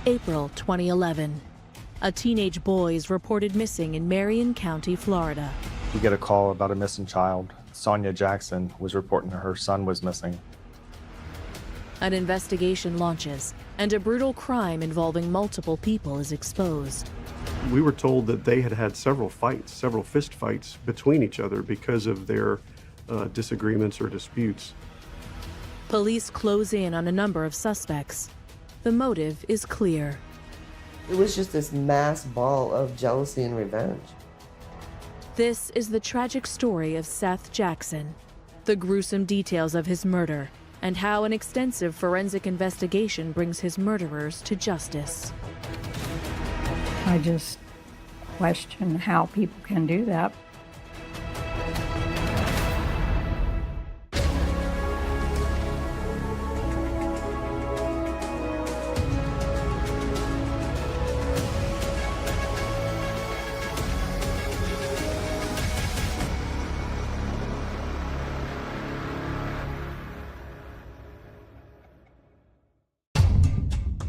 April 2011. A teenage boy is reported missing in Marion County, Florida. We get a call about a missing child. Sonia Jackson was reporting her son was missing. An investigation launches, and a brutal crime involving multiple people is exposed. We were told that they had had several fights, several fist fights between each other because of their disagreements or disputes. Police close in on a number of suspects. The motive is clear. It was just this mass ball of jealousy and revenge. This is the tragic story of Seath Jackson, the gruesome details of his murder, and how an extensive forensic investigation brings his murderers to justice. I just question how people can do that.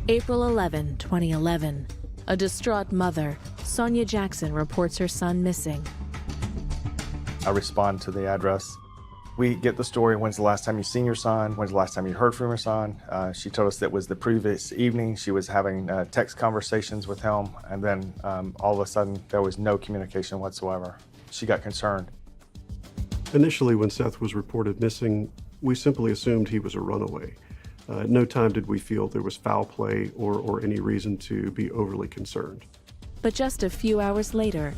April 11, 2011. A distraught mother, Sonia Jackson, reports her son missing. I respond to the address. We get the story, when's the last time you seen your son? When's the last time you heard from your son? She told us that was the previous evening. She was having text conversations with him, and then all of a sudden there was no communication whatsoever. She got concerned. Initially, when Seath was reported missing, we simply assumed he was a runaway. At no time did we feel there was foul play or any reason to be overly concerned. But just a few hours later,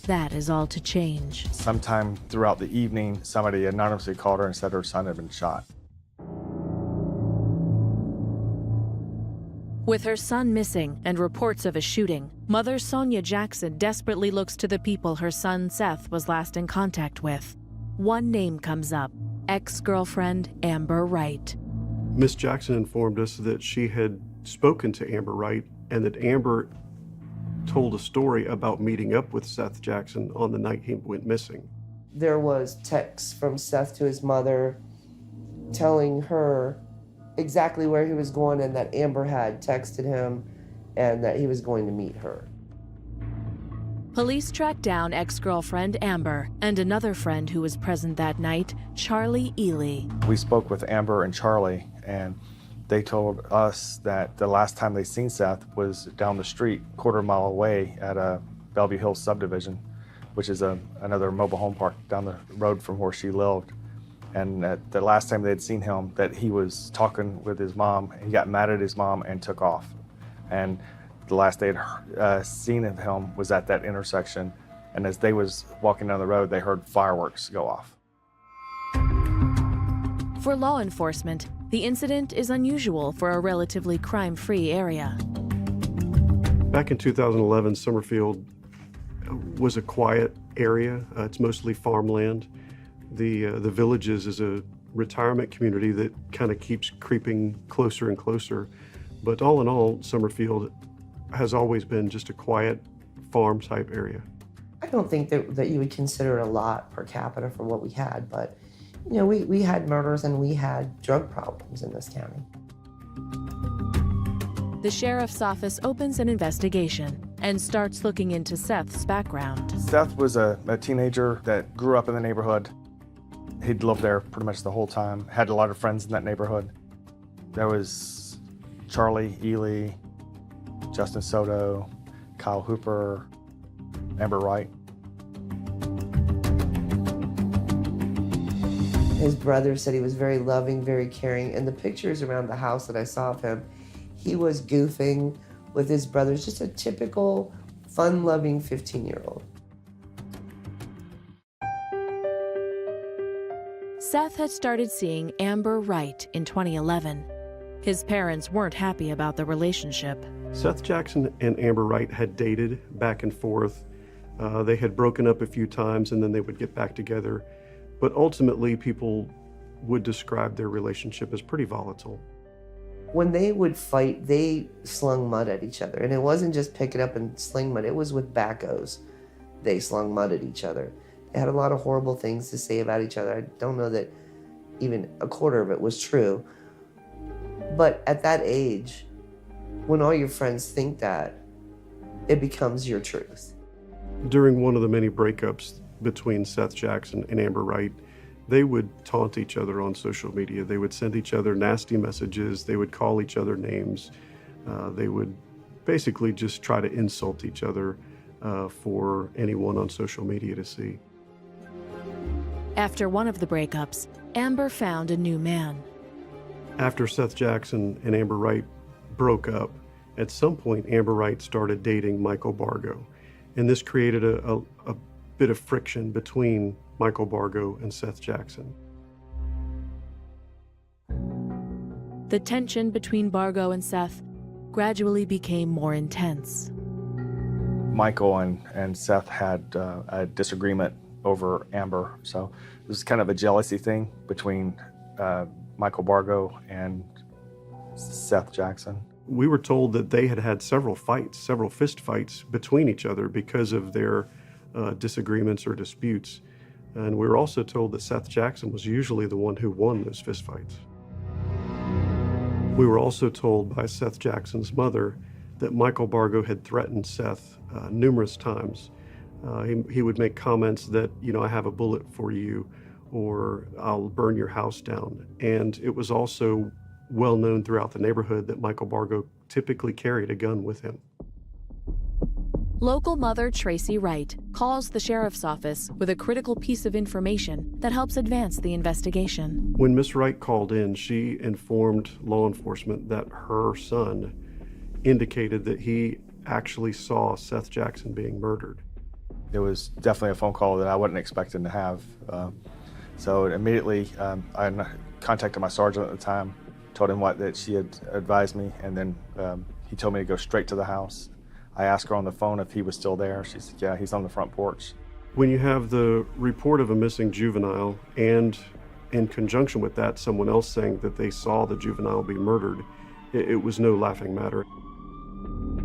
that is all to change. Sometime throughout the evening, somebody anonymously called her and said her son had been shot. With her son missing and reports of a shooting, mother Sonia Jackson desperately looks to the people her son Seath was last in contact with. One name comes up: ex-girlfriend Amber Wright. Miss Jackson informed us that she had spoken to Amber Wright and that Amber told a story about meeting up with Seath Jackson on the night he went missing. There was texts from Seath to his mother telling her exactly where he was going and that Amber had texted him and that he was going to meet her. Police track down ex-girlfriend Amber and another friend who was present that night, Charlie Ely. We spoke with Amber and Charlie, and they told us that the last time they seen Seath was down the street, quarter mile away at a Bellevue Hills subdivision, which is another mobile home park down the road from where she lived. And the last time they'd seen him, that he was talking with his mom, he got mad at his mom and took off. And the last they had seen of him was at that intersection, and as they was walking down the road, they heard fireworks go off. For law enforcement, the incident is unusual for a relatively crime-free area. Back in 2011, Summerfield was a quiet area. It's mostly farmland. The Villages is a retirement community that kind of keeps creeping closer and closer. But all in all, Summerfield has always been just a quiet farm type area. I don't think that you would consider it a lot per capita for what we had, but you know, we had murders and we had drug problems in this county. The sheriff's office opens an investigation and starts looking into Seath's background. Seath was a teenager that grew up in the neighborhood. He'd lived there pretty much the whole time, had a lot of friends in that neighborhood. There was Charlie Ely, Justin Soto, Kyle Hooper, Amber Wright. His brother said he was very loving, very caring, and the pictures around the house that I saw of him, he was goofing with his brothers, just a typical fun-loving 15-year-old. Seath had started seeing Amber Wright in 2011. His parents weren't happy about the relationship. Seath Jackson and Amber Wright had dated back and forth. They had broken up a few times and then they would get back together. But ultimately, people would describe their relationship as pretty volatile. When they would fight, they slung mud at each other. And it wasn't just pick it up and sling mud, it was with backhoes. They slung mud at each other. They had a lot of horrible things to say about each other. I don't know that even a quarter of it was true. But at that age, When all your friends think that, it becomes your truth. During one of the many breakups between Seath Jackson and Amber Wright, they would taunt each other on social media. They would send each other nasty messages. They would call each other names. They would basically just try to insult each other for anyone on social media to see. After one of the breakups, Amber found a new man. After Seath Jackson and Amber Wright broke up, at some point Amber Wright started dating Michael Bargo, and this created a bit of friction between Michael Bargo and Seath Jackson. The tension between Bargo and Seath gradually became more intense. Michael and Seath had a disagreement over Amber, so it was kind of a jealousy thing between Michael Bargo and Seath Jackson. We were told that they had had several fist fights between each other because of their disagreements or disputes. And we were also told that Seath Jackson was usually the one who won those fist fights. We were also told by Seath Jackson's mother that Michael Bargo had threatened Seath numerous times. He would make comments that, I have a bullet for you, or I'll burn your house down. And it was also well known throughout the neighborhood that Michael Bargo typically carried a gun with him. Local mother Tracy Wright calls the sheriff's office with a critical piece of information that helps advance the investigation. When Miss Wright called in, she informed law enforcement that her son indicated that he actually saw Seath Jackson being murdered. It was definitely a phone call that I wasn't expecting to have. So immediately I contacted my sergeant at the time, told him that she had advised me, and then he told me to go straight to the house. I asked her on the phone if he was still there. She said, yeah, he's on the front porch. When you have the report of a missing juvenile, and in conjunction with that, someone else saying that they saw the juvenile be murdered, it was no laughing matter.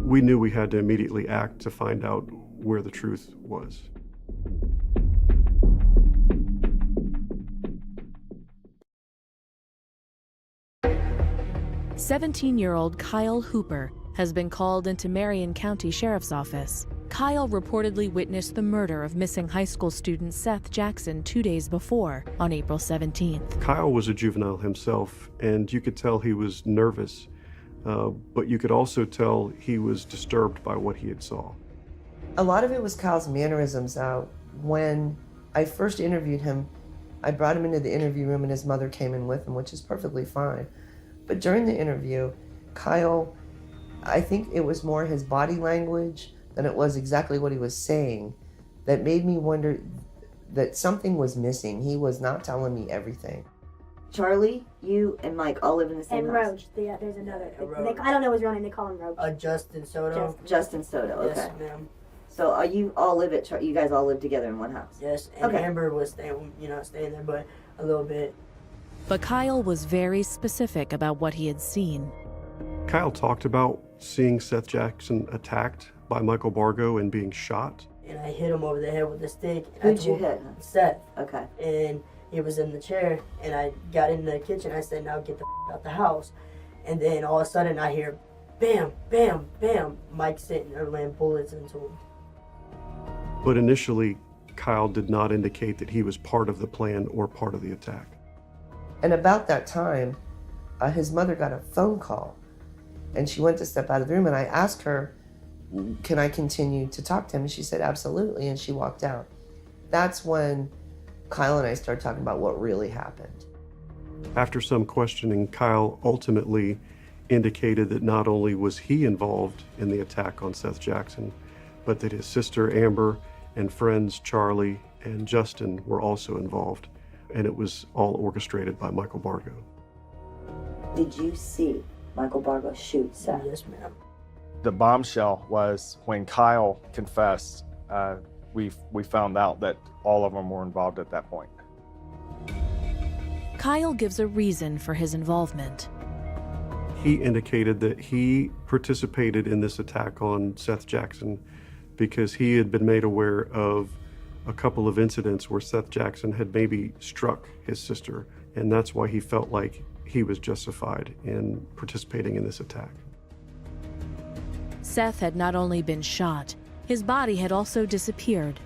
We knew we had to immediately act to find out where the truth was. "17-year-old Kyle Hooper has been called into Marion County Sheriff's Office. Kyle reportedly witnessed the murder of missing high school student Seath Jackson 2 days before, on April 17th. Kyle was a juvenile himself, and you could tell he was nervous, but you could also tell he was disturbed by what he had saw. A lot of it was Kyle's mannerisms. When I first interviewed him, I brought him into the interview room and his mother came in with him, which is perfectly fine. But during the interview, Kyle, I think it was more his body language than it was exactly what he was saying that made me wonder that something was missing. He was not telling me everything. Charlie, you and Mike all live in the same and house. Roach, there's another. I don't know his real name. They call him Roach. Justin Soto. Justin Soto. Okay. Yes, ma'am. So you all live at you guys all live together in one house. Yes, and Okay. Amber was staying there, but a little bit. But Kyle was very specific about what he had seen. Kyle talked about seeing Seath Jackson attacked by Michael Bargo and being shot. And I hit him over the head with a stick. Who'd you hit? Seath. Okay. And he was in the chair, and I got in the kitchen. I said, now get the out the house. And then all of a sudden I hear, bam, bam, bam. Mike sitting there laying bullets into him. But initially, Kyle did not indicate that he was part of the plan or part of the attack. And about that time, his mother got a phone call and she went to step out of the room, and I asked her, can I continue to talk to him? And she said, absolutely, and she walked out. That's when Kyle and I started talking about what really happened. After some questioning, Kyle ultimately indicated that not only was he involved in the attack on Seath Jackson, but that his sister Amber and friends Charlie and Justin were also involved, and it was all orchestrated by Michael Bargo. Did you see Michael Bargo shoot Seath? Yes, ma'am. The bombshell was when Kyle confessed, we found out that all of them were involved at that point. Kyle gives a reason for his involvement. He indicated that he participated in this attack on Seath Jackson because he had been made aware of a couple of incidents where Seath Jackson had maybe struck his sister, and that's why he felt like he was justified in participating in this attack. Seath had not only been shot, his body had also disappeared.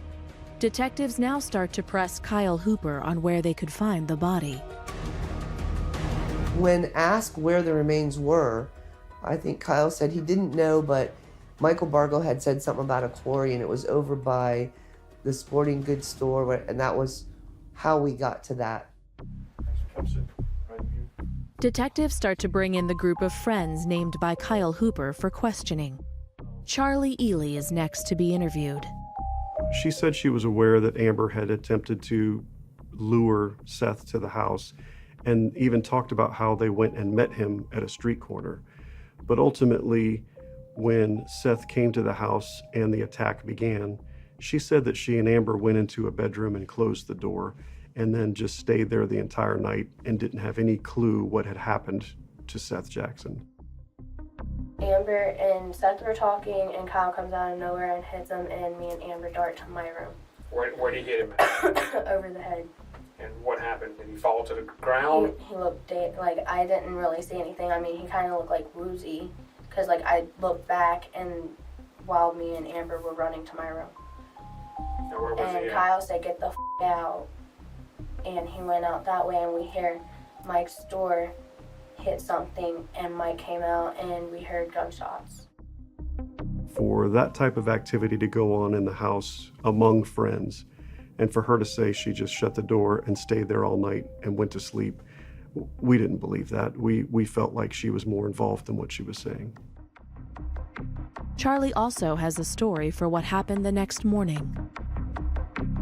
Detectives now start to press Kyle Hooper on where they could find the body. When asked where the remains were, I think Kyle said he didn't know, but Michael Bargo had said something about a quarry, and it was over by the sporting goods store, and that was how we got to that. Detectives start to bring in the group of friends named by Kyle Hooper for questioning. Charlie Ely is next to be interviewed. She said she was aware that Amber had attempted to lure Seath to the house and even talked about how they went and met him at a street corner. But ultimately, when Seath came to the house and the attack began, she said that she and Amber went into a bedroom and closed the door and then just stayed there the entire night and didn't have any clue what had happened to Seath Jackson. Amber and Seath were talking, and Kyle comes out of nowhere and hits him, and me and Amber dart to my room. Where did he hit him at? Over the head. And what happened? Did he fall to the ground? He looked dead. Like, I didn't really see anything. I mean, he kind of looked like woozy, because, like, I looked back, and while me and Amber were running to my room. And where was And he at? Kyle said, "Get the f*** out." And he went out that way, and we hear Mike's door hit something, and Mike came out, and we heard gunshots. For that type of activity to go on in the house among friends, and for her to say she just shut the door and stayed there all night and went to sleep, we didn't believe that. We felt like she was more involved than what she was saying. Charlie also has a story for what happened the next morning.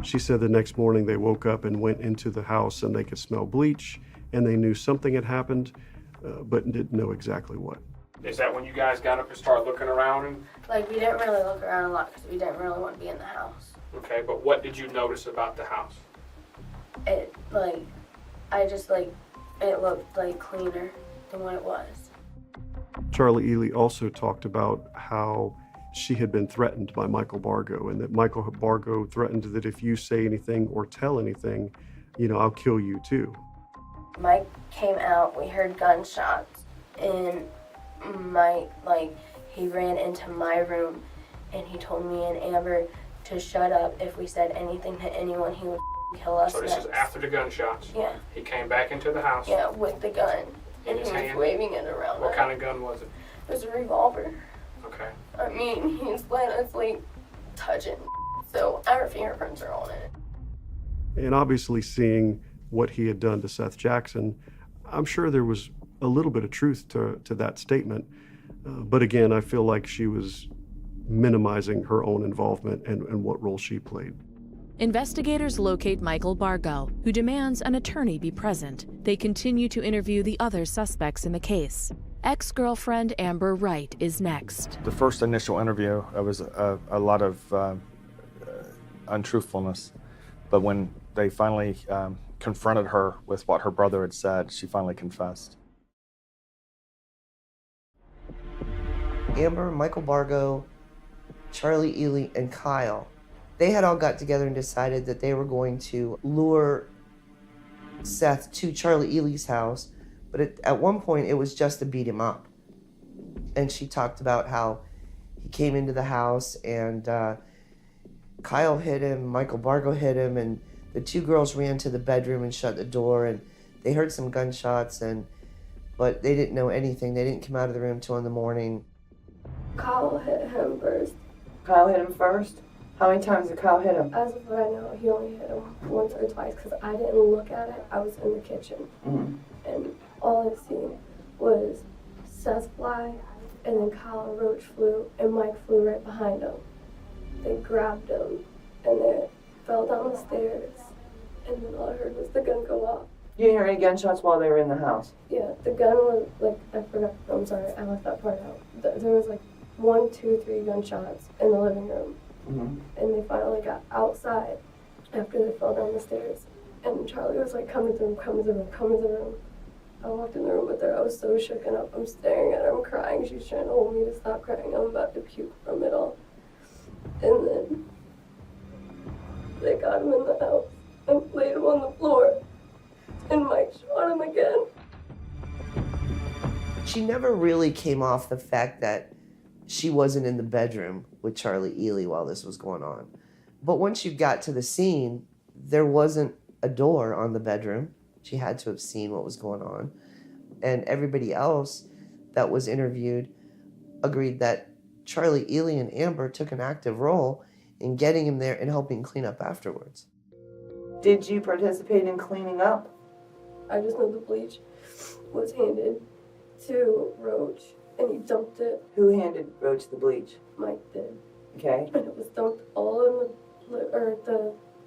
She said the next morning they woke up and went into the house and they could smell bleach and they knew something had happened, but didn't know exactly what. Is that when you guys got up and started looking around? And, Like, we didn't really look around a lot because we didn't really want to be in the house. okay, but what did you notice about the house? It, like, it looked, like, cleaner than what it was. Charlie Ely also talked about how she had been threatened by Michael Bargo, and that Michael Bargo threatened that if you say anything or tell anything, I'll kill you too. Mike came out, we heard gunshots, and Mike, he ran into my room, and he told me and Amber to shut up. If we said anything to anyone, he would kill us. So this is after the gunshots? Yeah. He came back into the house? Yeah, with the gun. In And his he was hand? waving it around. What kind of gun was it? It was a revolver. Okay. I mean, he's letting us, touch it. So our fingerprints are on it. And obviously seeing what he had done to Seath Jackson, I'm sure there was a little bit of truth to that statement. But again, I feel like she was minimizing her own involvement and what role she played. Investigators locate Michael Bargo, who demands an attorney be present. They continue to interview the other suspects in the case. Ex-girlfriend Amber Wright is next. The first initial interview, it was a lot of untruthfulness. But when they finally confronted her with what her brother had said, she finally confessed. Amber, Michael Bargo, Charlie Ely, and Kyle, they had all got together and decided that they were going to lure Seath to Charlie Ely's house, but at one point it was just to beat him up. And she talked about how he came into the house and Kyle hit him, Michael Bargo hit him, and the two girls ran to the bedroom and shut the door, and they heard some gunshots, but they didn't know anything. They didn't come out of the room till in the morning. Kyle hit him first. Kyle hit him first? How many times did Kyle hit him? As of right now, he only hit him once or twice because I didn't look at it. I was in the kitchen. Mm-hmm. And all I seen was Seth fly, and then Kyle Roach flew, and Mike flew right behind him. They grabbed him, and they fell down the stairs, and then all I heard was the gun go off. You didn't hear any gunshots while they were in the house? Yeah, the gun was, I forgot, I'm sorry, I left that part out. There was 1, 2, 3 gunshots in the living room. Mm-hmm. And they finally got outside after they fell down the stairs. And Charlie was like, come to the room, come to the room, come to the room. I walked in the room with her. I was so shooken up. I'm staring at her. I'm crying. She's trying to hold me to stop crying. I'm about to puke from it all. And then they got him in the house and laid him on the floor. And Mike shot him again. She never really came off the fact that she wasn't in the bedroom with Charlie Ely while this was going on. But once you got to the scene, there wasn't a door on the bedroom. She had to have seen what was going on. And everybody else that was interviewed agreed that Charlie Ely and Amber took an active role in getting him there and helping clean up afterwards. Did you participate in cleaning up? I just know the bleach was handed to Roach, and he dumped it. Who handed Roach the bleach? Mike did. Okay. And it was dumped all in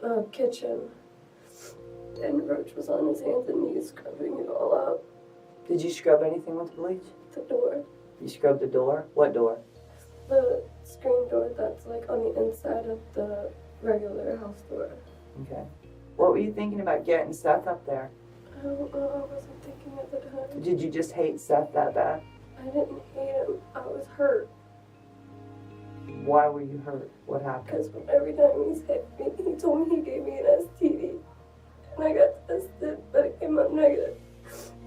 the kitchen. And Roach was on his hands and knees scrubbing it all up. Did you scrub anything with bleach? The door. You scrubbed the door? What door? The screen door that's like on the inside of the regular house door. Okay. What were you thinking about getting Seath up there? I don't know, I wasn't thinking at the time. Did you just hate Seath that bad? I didn't hate him, I was hurt. Why were you hurt? What happened? Because every time he's hit me, he told me he gave me an STD. And I got tested, but it came out negative.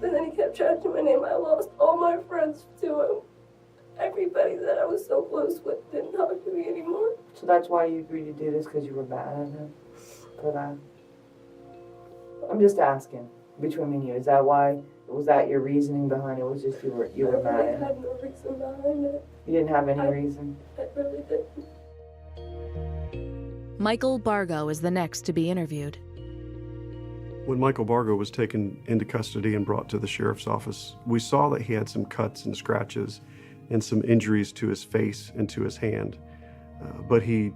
And then he kept trashing my name. I lost all my friends to him. Everybody that I was so close with didn't talk to me anymore. So that's why you agreed to do this, because you were mad at him for that? I'm just asking, between me and you, is that why? Was that your reasoning behind it? Was just you were mad at him? I had no reason behind it. You didn't have any reason? I really didn't. Michael Bargo is the next to be interviewed. When Michael Bargo was taken into custody and brought to the sheriff's office, we saw that he had some cuts and scratches and some injuries to his face and to his hand, but he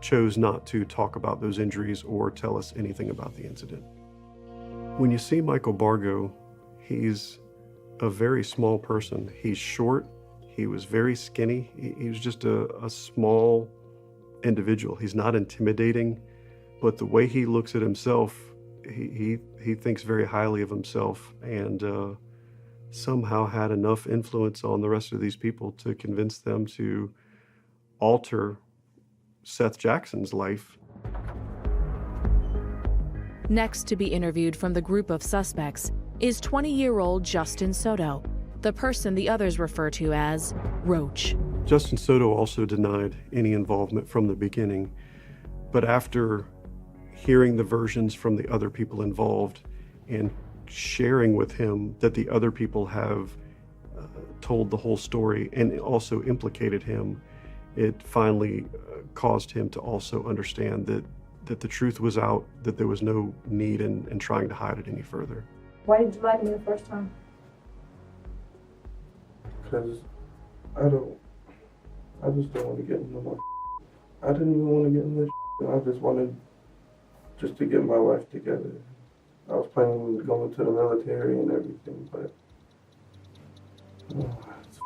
chose not to talk about those injuries or tell us anything about the incident. When you see Michael Bargo, he's a very small person. He's short, he was very skinny, he was just a small individual. He's not intimidating, but the way he looks at himself, he thinks very highly of himself, and somehow had enough influence on the rest of these people to convince them to alter Seath Jackson's life. Next to be interviewed from the group of suspects is 20-year-old Justin Soto, the person the others refer to as Roach. Justin Soto also denied any involvement from the beginning, but after hearing the versions from the other people involved and sharing with him that the other people have told the whole story and also implicated him, it finally caused him to also understand that the truth was out, that there was no need in trying to hide it any further. Why did you like me the first time? Because I just don't want to get in no more. I didn't even want to get in this. I just wanted just to get my life together. I was planning on going to the military and everything, but it's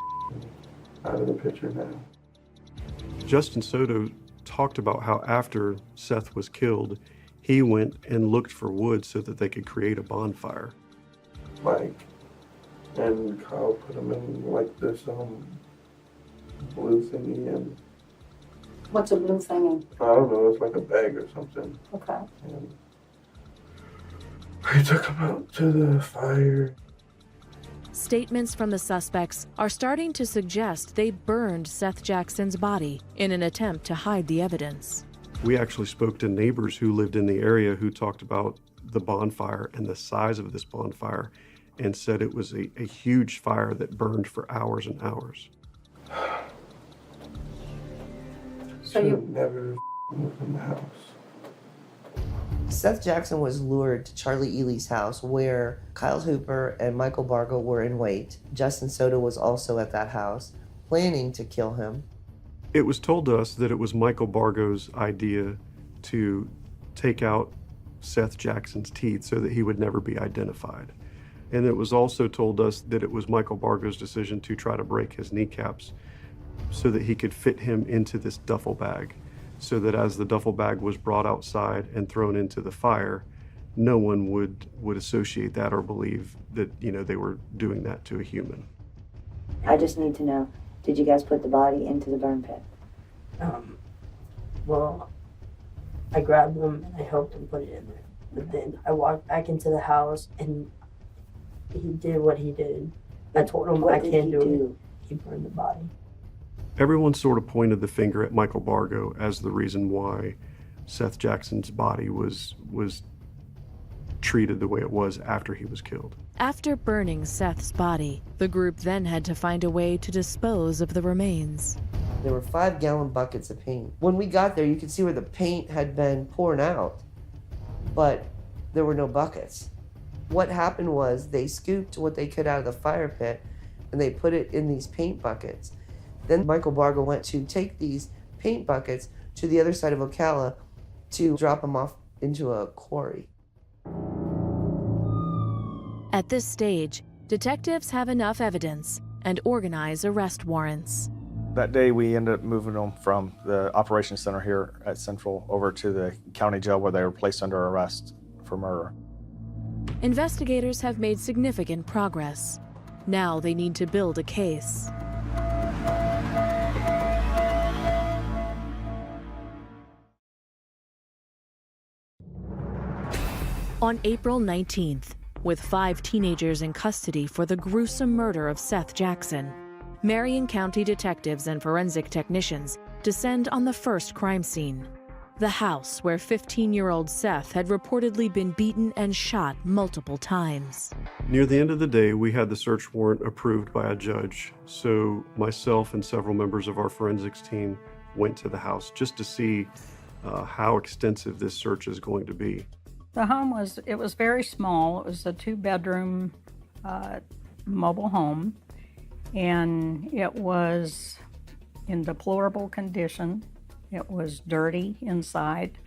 out of the picture now. Justin Soto talked about how after Seath was killed, he went and looked for wood so that they could create a bonfire. Mike and Kyle put him in like this blue thingy, and What's a blue thingy? I don't know, it's like a bag or something. Okay. And I took him out to the fire. Statements from the suspects are starting to suggest they burned Seath Jackson's body in an attempt to hide the evidence. We actually spoke to neighbors who lived in the area who talked about the bonfire and the size of this bonfire and said it was a huge fire that burned for hours and hours. So you never moved in the house. Seath Jackson was lured to Charlie Ely's house where Kyle Hooper and Michael Bargo were in wait. Justin Soto was also at that house, planning to kill him. It was told to us that it was Michael Bargo's idea to take out Seath Jackson's teeth so that he would never be identified. And it was also told us that it was Michael Bargo's decision to try to break his kneecaps so that he could fit him into this duffel bag, so that as the duffel bag was brought outside and thrown into the fire, no one would associate that or believe that, they were doing that to a human. I just need to know, did you guys put the body into the burn pit? Well, I grabbed him and I helped him put it in there. But then I walked back into the house and he did what he did. I told him I can't do it. He burned the body. Everyone sort of pointed the finger at Michael Bargo as the reason why Seath Jackson's body was treated the way it was after he was killed. After burning Seath's body, the group then had to find a way to dispose of the remains. There were 5-gallon buckets of paint. When we got there, you could see where the paint had been poured out, but there were no buckets. What happened was they scooped what they could out of the fire pit and they put it in these paint buckets. Then Michael Bargo went to take these paint buckets to the other side of Ocala to drop them off into a quarry. At this stage, detectives have enough evidence and organize arrest warrants. That day, we ended up moving them from the operations center here at Central over to the county jail where they were placed under arrest for murder. Investigators have made significant progress. Now they need to build a case. On April 19th, with 5 teenagers in custody for the gruesome murder of Seath Jackson, Marion County detectives and forensic technicians descend on the first crime scene, the house where 15-year-old Seath had reportedly been beaten and shot multiple times. Near the end of the day, we had the search warrant approved by a judge, so myself and several members of our forensics team went to the house just to see how extensive this search is going to be. The home was very small. It was a 2-bedroom mobile home, and it was in deplorable condition. It was dirty inside,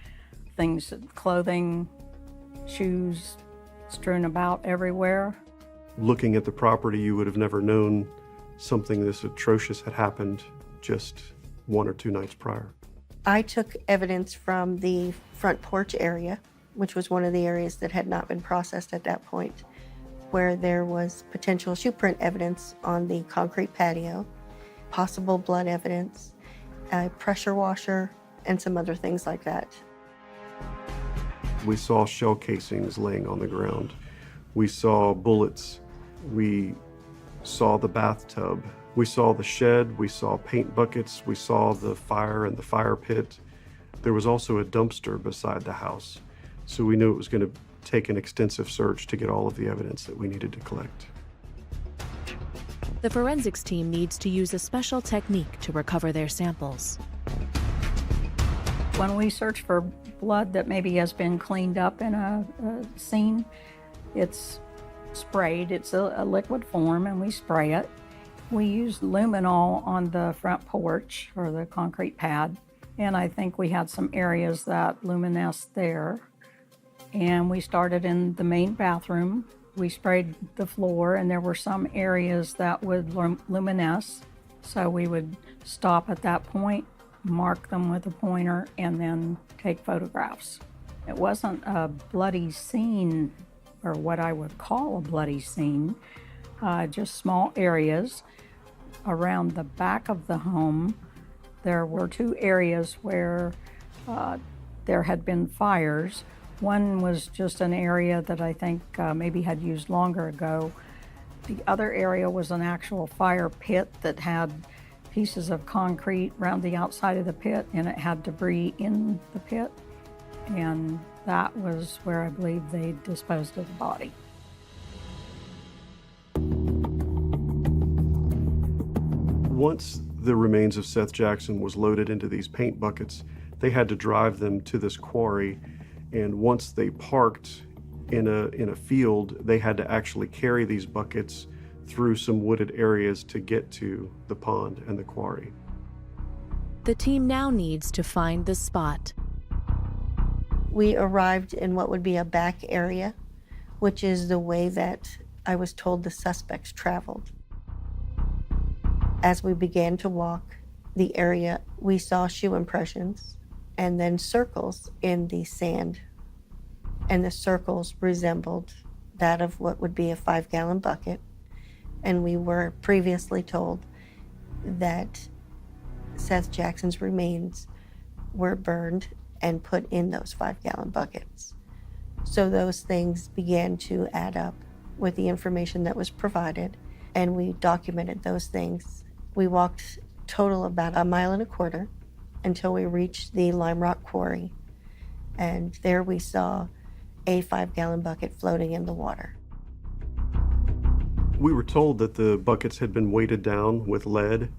clothing, shoes strewn about everywhere. Looking at the property, you would have never known something this atrocious had happened just 1 or 2 nights prior. I took evidence from the front porch area, which was one of the areas that had not been processed at that point, where there was potential shoe print evidence on the concrete patio, possible blood evidence, a pressure washer, and some other things like that. We saw shell casings laying on the ground. We saw bullets. We saw the bathtub. We saw the shed. We saw paint buckets. We saw the fire and the fire pit. There was also a dumpster beside the house. So we knew it was going to take an extensive search to get all of the evidence that we needed to collect. The forensics team needs to use a special technique to recover their samples. When we search for blood that maybe has been cleaned up in a scene, it's sprayed. It's a liquid form, and we spray it. We used luminol on the front porch, or the concrete pad, and I think we had some areas that luminesced there. And we started in the main bathroom. We sprayed the floor, and there were some areas that would luminesce. So we would stop at that point, mark them with a pointer, and then take photographs. It wasn't a bloody scene, or what I would call a bloody scene, just small areas. Around the back of the home, there were 2 areas where there had been fires. One was just an area that I think maybe had used longer ago. The other area was an actual fire pit that had pieces of concrete around the outside of the pit, and it had debris in the pit. And that was where I believe they disposed of the body. Once the remains of Seath Jackson was loaded into these paint buckets, they had to drive them to this quarry. And once they parked in a field, they had to actually carry these buckets through some wooded areas to get to the pond and the quarry. The team now needs to find the spot. We arrived in what would be a back area, which is the way that I was told the suspects traveled. As we began to walk the area, we saw shoe impressions and then circles in the sand. And the circles resembled that of what would be a 5-gallon bucket. And we were previously told that Seath Jackson's remains were burned and put in those 5-gallon buckets. So those things began to add up with the information that was provided, and we documented those things. We walked total of about 1.25 miles until we reached the Lime Rock Quarry. And there we saw a 5-gallon bucket floating in the water. We were told that the buckets had been weighted down with lead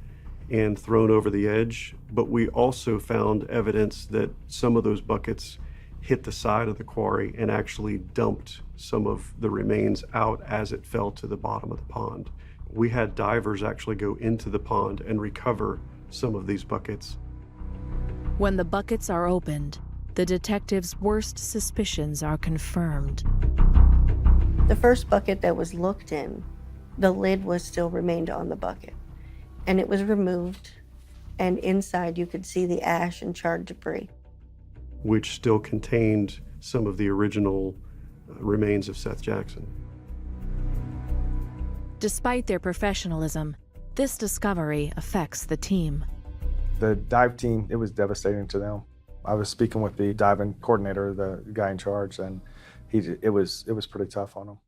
and thrown over the edge, but we also found evidence that some of those buckets hit the side of the quarry and actually dumped some of the remains out as it fell to the bottom of the pond. We had divers actually go into the pond and recover some of these buckets. When the buckets are opened, the detectives' worst suspicions are confirmed. The first bucket that was looked in, the lid was still remained on the bucket, and it was removed, and inside you could see the ash and charred debris, which still contained some of the original remains of Seath Jackson. Despite their professionalism, this discovery affects the team. The dive team, it was devastating to them. I was speaking with the diving coordinator, the guy in charge, and it was pretty tough on him.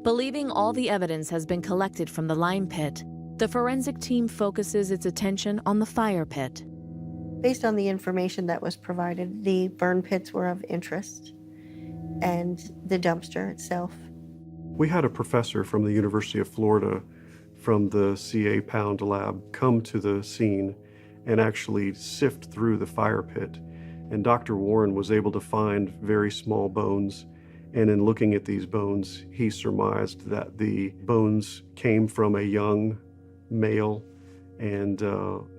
Believing all the evidence has been collected from the lime pit, the forensic team focuses its attention on the fire pit. Based on the information that was provided, the burn pits were of interest, and the dumpster itself. We had a professor from the University of Florida from the CA Pound lab come to the scene and actually sift through the fire pit. And Dr. Warren was able to find very small bones. And in looking at these bones, he surmised that the bones came from a young male. And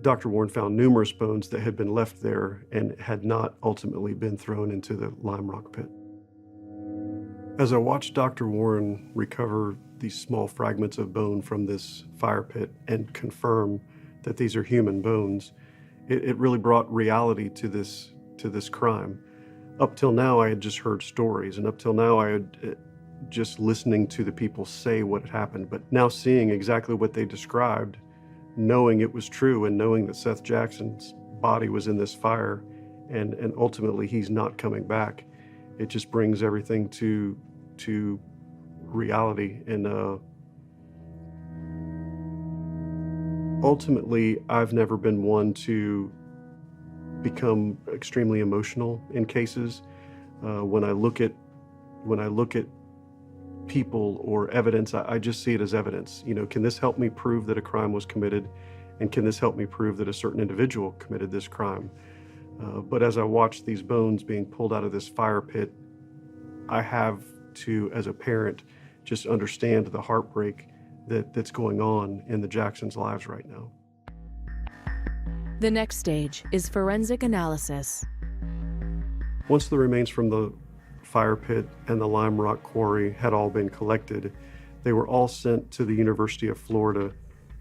Dr. Warren found numerous bones that had been left there and had not ultimately been thrown into the Lime Rock pit. As I watched Dr. Warren recover these small fragments of bone from this fire pit and confirm that these are human bones, it really brought reality to this crime. Up till now, I had just heard stories, and up till now, I had just listening to the people say what had happened. But now seeing exactly what they described, knowing it was true, and knowing that Seath Jackson's body was in this fire, and ultimately he's not coming back, it just brings everything to reality. And ultimately, I've never been one to become extremely emotional in cases. When I look at people or evidence, I just see it as evidence. You know, can this help me prove that a crime was committed? And can this help me prove that a certain individual committed this crime? But as I watch these bones being pulled out of this fire pit, I have to, as a parent, just understand the heartbreak that's going on in the Jacksons' lives right now. The next stage is forensic analysis. Once the remains from the fire pit and the Lime Rock Quarry had all been collected, they were all sent to the University of Florida,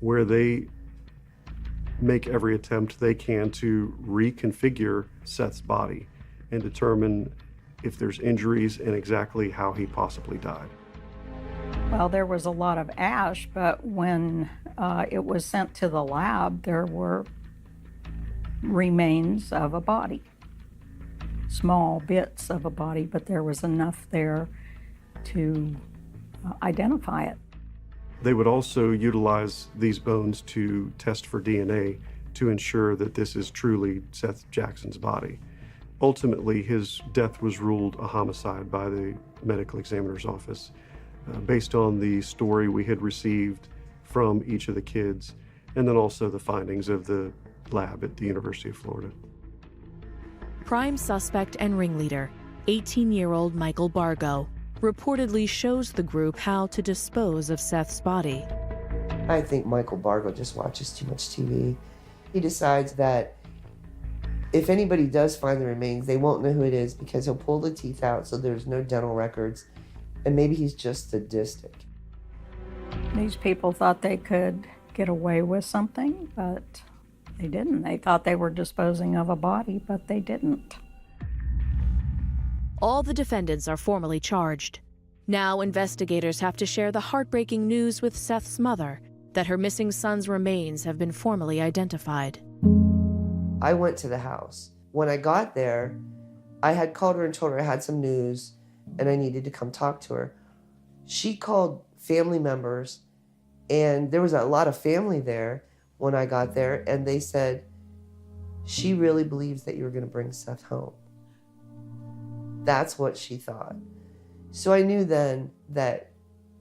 where they make every attempt they can to reconfigure Seath's body and determine if there's injuries and exactly how he possibly died. Well, there was a lot of ash, but when it was sent to the lab, there were remains of a body. Small bits of a body, but there was enough there to identify it. They would also utilize these bones to test for DNA to ensure that this is truly Seath Jackson's body. Ultimately, his death was ruled a homicide by the medical examiner's office based on the story we had received from each of the kids, and then also the findings of the lab at the University of Florida. Prime suspect and ringleader, 18-year-old Michael Bargo, reportedly shows the group how to dispose of Seath's body. I think Michael Bargo just watches too much TV. He decides that if anybody does find the remains, they won't know who it is because he'll pull the teeth out so there's no dental records, and maybe he's just sadistic. These people thought they could get away with something, but they didn't. They thought they were disposing of a body, but they didn't. All the defendants are formally charged. Now investigators have to share the heartbreaking news with Seath's mother that her missing son's remains have been formally identified. I went to the house. When I got there, I had called her and told her I had some news and I needed to come talk to her. She called family members And there was a lot of family there when I got there, and they said, she really believes that you were going to bring Seath home. That's what she thought. So I knew then that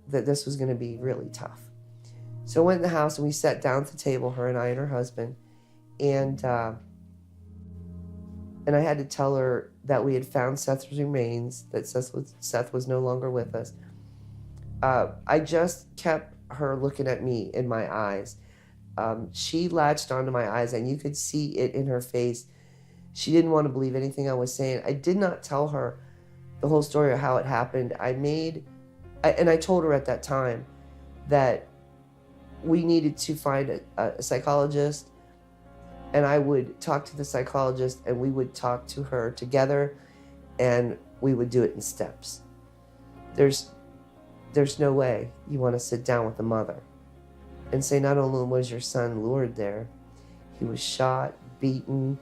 this was going to be really tough. So I went in the house and we sat down at the table, her and I and her husband, and I had to tell her that we had found Seath's remains, that Seath was no longer with us. I just kept her looking at me in my eyes. She latched onto my eyes, and you could see it in her face. She didn't want to believe anything I was saying. I did not tell her the whole story of how it happened. And I told her at that time that we needed to find a psychologist, and I would talk to the psychologist, and we would talk to her together, and we would do it in steps. There's no way you want to sit down with a mother and say, not only was your son lured there, he was shot, beaten,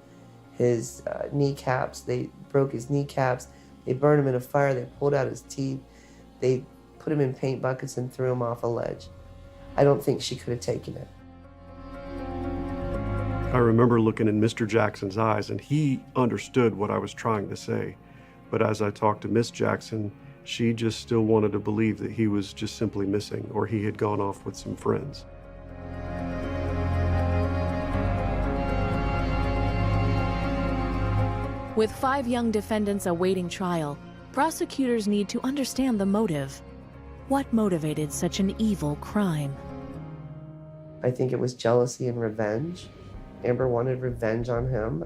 his kneecaps, they broke his kneecaps, they burned him in a fire, they pulled out his teeth, they put him in paint buckets and threw him off a ledge. I don't think she could have taken it. I remember looking in Mr. Jackson's eyes, and he understood what I was trying to say. But as I talked to Miss Jackson, she just still wanted to believe that he was just simply missing, or he had gone off with some friends. With 5 young defendants awaiting trial, prosecutors need to understand the motive. What motivated such an evil crime? I think it was jealousy and revenge. Amber wanted revenge on him.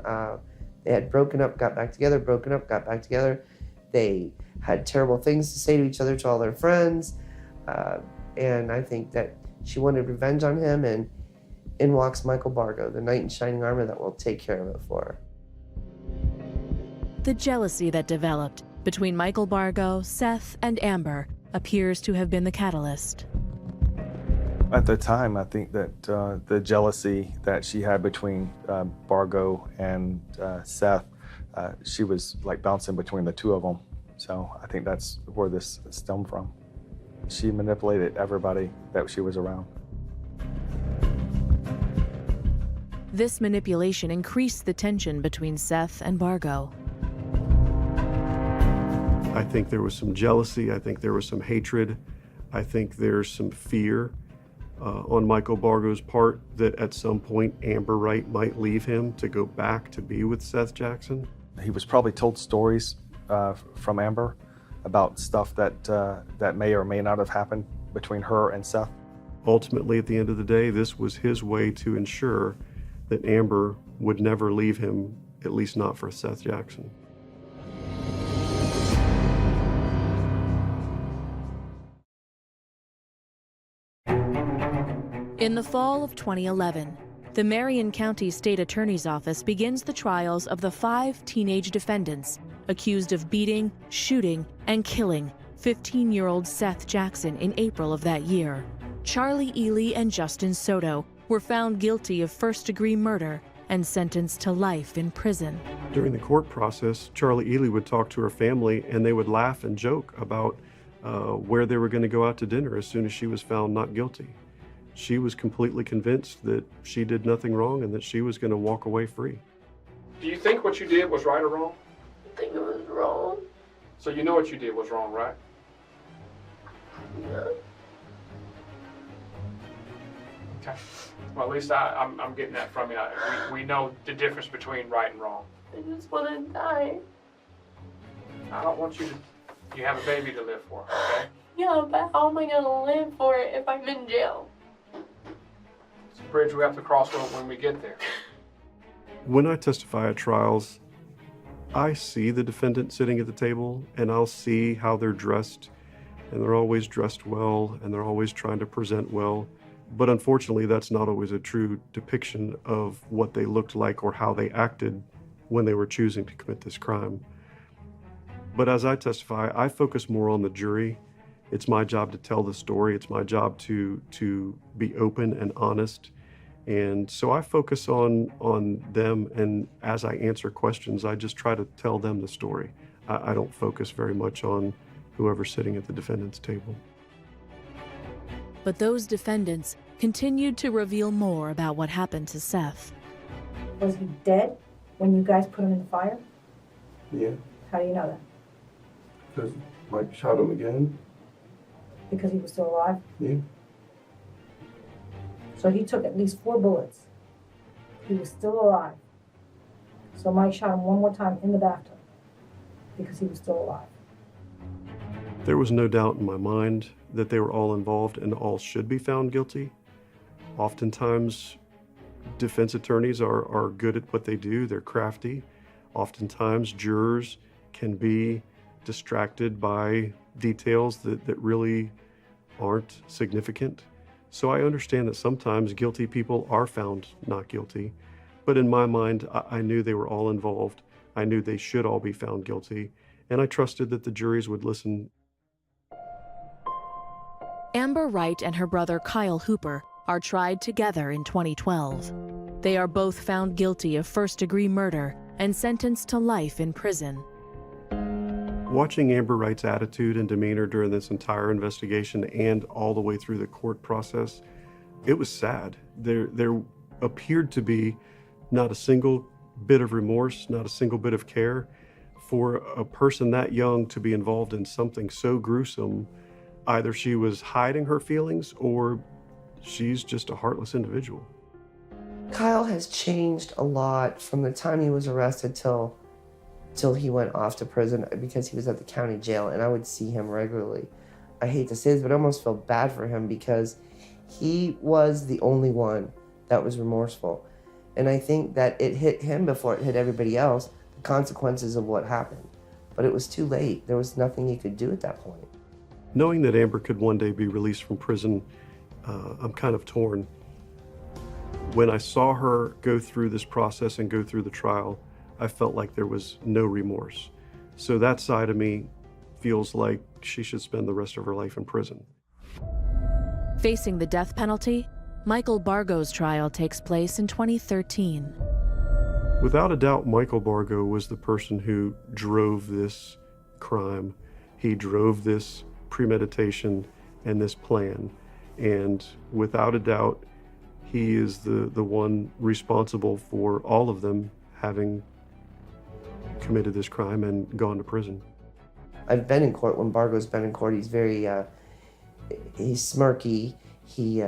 They had broken up, got back together, broken up, got back together. They had terrible things to say to each other, to all their friends. And I think that she wanted revenge on him, and in walks Michael Bargo, the knight in shining armor that will take care of it for her. The jealousy that developed between Michael Bargo, Seath, and Amber appears to have been the catalyst. At the time, I think that the jealousy that she had between Bargo and Seath, she was like bouncing between the two of them. So I think that's where this stemmed from. She manipulated everybody that she was around. This manipulation increased the tension between Seath and Bargo. I think there was some jealousy. I think there was some hatred. I think there's some fear on Michael Bargo's part that at some point Amber Wright might leave him to go back to be with Seath Jackson. He was probably told stories from Amber about stuff that may or may not have happened between her and Seath. Ultimately, at the end of the day, this was his way to ensure that Amber would never leave him, at least not for Seath Jackson. In the fall of 2011, the Marion County State Attorney's Office begins the trials of the 5 teenage defendants accused of beating, shooting, and killing 15-year-old Seath Jackson in April of that year. Charlie Ely and Justin Soto were found guilty of first-degree murder and sentenced to life in prison. During the court process, Charlie Ely would talk to her family, and they would laugh and joke about where they were going to go out to dinner as soon as she was found not guilty. She was completely convinced that she did nothing wrong and that she was going to walk away free. Do you think what you did was right or wrong? I think it was wrong. So you know what you did was wrong, right? Yeah. Okay. Well, at least I'm getting that from you. We know the difference between right and wrong. I just want to die. I don't want you to... You have a baby to live for, okay? Yeah, but how am I going to live for it if I'm in jail? It's a bridge we have to cross when we get there. When I testify at trials, I see the defendant sitting at the table, and I'll see how they're dressed, and they're always dressed well, and they're always trying to present well. But unfortunately, that's not always a true depiction of what they looked like or how they acted when they were choosing to commit this crime. But as I testify, I focus more on the jury. It's my job to tell the story. It's my job to be open and honest. And so I focus on them, and as I answer questions, I just try to tell them the story. I don't focus very much on whoever's sitting at the defendant's table. But those defendants continued to reveal more about what happened to Seath. Was he dead when you guys put him in the fire? Yeah, How do you know that? because Mike shot him again. Because he was still alive? Yeah. So he took at least 4 bullets. He was still alive. So Mike shot him one more time in the bathtub because he was still alive. There was no doubt in my mind that they were all involved and all should be found guilty. Oftentimes, defense attorneys are good at what they do. They're crafty. Oftentimes, jurors can be distracted by details that really aren't significant. So I understand that sometimes guilty people are found not guilty. But in my mind, I knew they were all involved. I knew they should all be found guilty. And I trusted that the juries would listen. Amber Wright and her brother Kyle Hooper are tried together in 2012. They are both found guilty of first-degree murder and sentenced to life in prison. Watching Amber Wright's attitude and demeanor during this entire investigation and all the way through the court process, it was sad. There appeared to be not a single bit of remorse, not a single bit of care for a person that young to be involved in something so gruesome. Either she was hiding her feelings or she's just a heartless individual. Kyle has changed a lot from the time he was arrested till he went off to prison, because he was at the county jail and I would see him regularly. I hate to say this, but I almost feel bad for him because he was the only one that was remorseful. And I think that it hit him before it hit everybody else, the consequences of what happened. But it was too late. There was nothing he could do at that point. Knowing that Amber could one day be released from prison, I'm kind of torn. When I saw her go through this process and go through the trial, I felt like there was no remorse. So that side of me feels like she should spend the rest of her life in prison. Facing the death penalty, Michael Bargo's trial takes place in 2013. Without a doubt, Michael Bargo was the person who drove this crime. He drove this premeditation and this plan. And without a doubt, he is the one responsible for all of them having committed this crime and gone to prison. I've been in court. When Bargo's been in court, he's very, he's smirky. He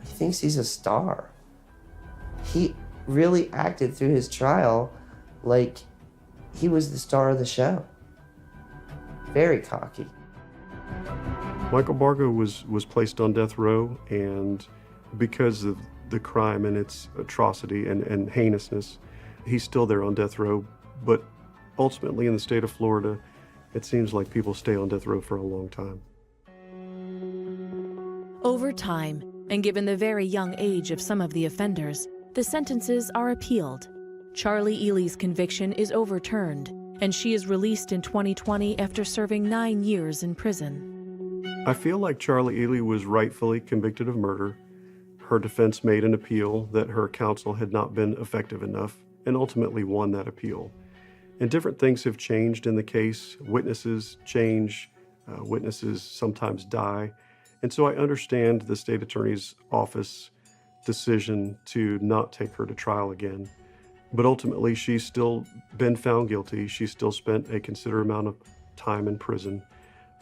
thinks he's a star. He really acted through his trial like he was the star of the show. Very cocky. Michael Bargo was placed on death row, and because of the crime and its atrocity and heinousness, he's still there on death row. But ultimately in the state of Florida, it seems like people stay on death row for a long time. Over time, and given the very young age of some of the offenders, the sentences are appealed. Charlie Ely's conviction is overturned, and she is released in 2020 after serving 9 years in prison. I feel like Charlie Ely was rightfully convicted of murder. Her defense made an appeal that her counsel had not been effective enough, and ultimately won that appeal. And different things have changed in the case. Witnesses change, witnesses sometimes die. And so I understand the state attorney's office decision to not take her to trial again. But ultimately, she's still been found guilty. She's still spent a considerable amount of time in prison.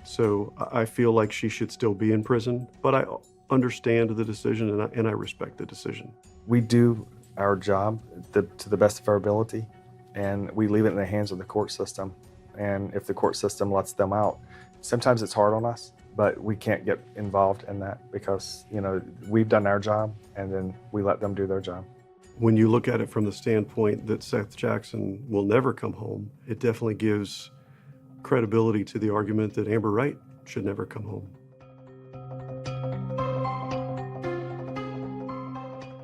So I feel like she should still be in prison, but I understand the decision and I respect the decision. We do our job to the best of our ability, and we leave it in the hands of the court system. And if the court system lets them out, sometimes it's hard on us, but we can't get involved in that because, you know, we've done our job and then we let them do their job. When you look at it from the standpoint that Seath Jackson will never come home, it definitely gives credibility to the argument that Amber Wright should never come home.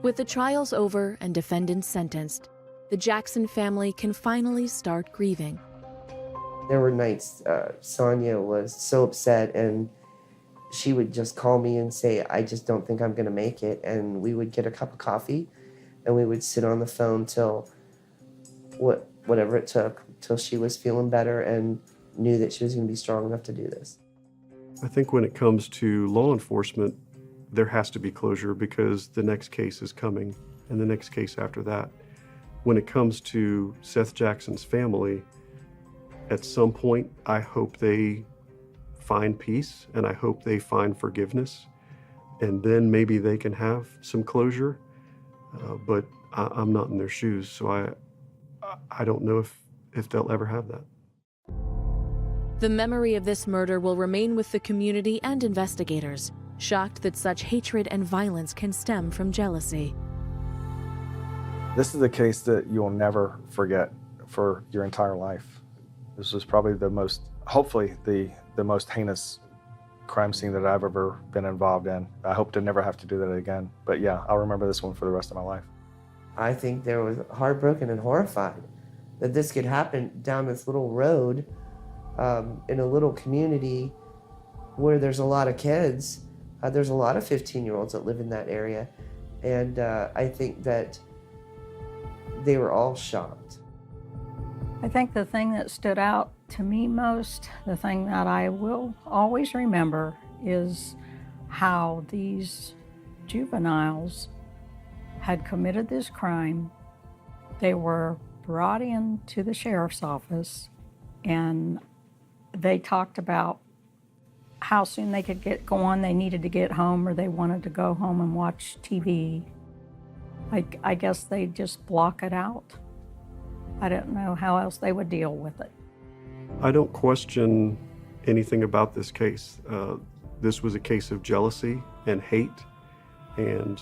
With the trials over and defendants sentenced, the Jackson family can finally start grieving. There were nights Sonia was so upset and she would just call me and say, I just don't think I'm going to make it. And we would get a cup of coffee and we would sit on the phone till whatever it took, till she was feeling better and knew that she was going to be strong enough to do this. I think when it comes to law enforcement, there has to be closure because the next case is coming and the next case after that. When it comes to Seath Jackson's family, at some point, I hope they find peace and I hope they find forgiveness, and then maybe they can have some closure. But I'm not in their shoes, so I don't know if they'll ever have that. The memory of this murder will remain with the community and investigators, shocked that such hatred and violence can stem from jealousy. This is a case that you'll never forget for your entire life. This was probably hopefully the most heinous crime scene that I've ever been involved in. I hope to never have to do that again. But yeah, I'll remember this one for the rest of my life. I think they were heartbroken and horrified that this could happen down this little road in a little community where there's a lot of kids. There's a lot of 15-year-olds that live in that area. And I think that they were all shocked. I think the thing that stood out to me most, the thing that I will always remember, is how these juveniles had committed this crime. They were brought in to the sheriff's office and they talked about how soon they could get going, they needed to get home, or they wanted to go home and watch TV. I guess they just block it out. I don't know how else they would deal with it. I don't question anything about this case. This was a case of jealousy and hate, and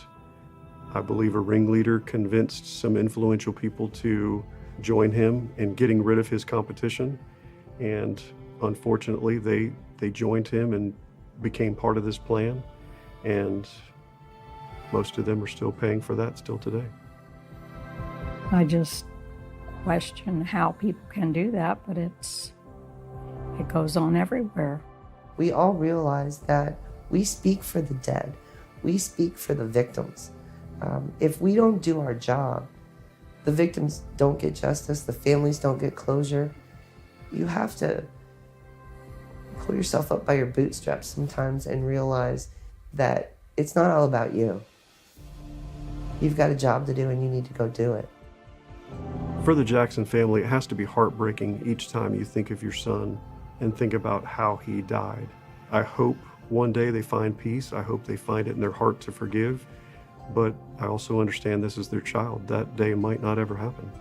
I believe a ringleader convinced some influential people to join him in getting rid of his competition, and unfortunately they joined him and became part of this plan, and most of them are still paying for that still today. I just question how people can do that, but it goes on everywhere. We all realize that we speak for the dead. We speak for the victims. If we don't do our job, the victims don't get justice, the families don't get closure. You have to pull yourself up by your bootstraps sometimes and realize that it's not all about you. You've got a job to do and you need to go do it. For the Jackson family, it has to be heartbreaking each time you think of your son and think about how he died. I hope one day they find peace. I hope they find it in their heart to forgive. But I also understand this is their child. That day might not ever happen.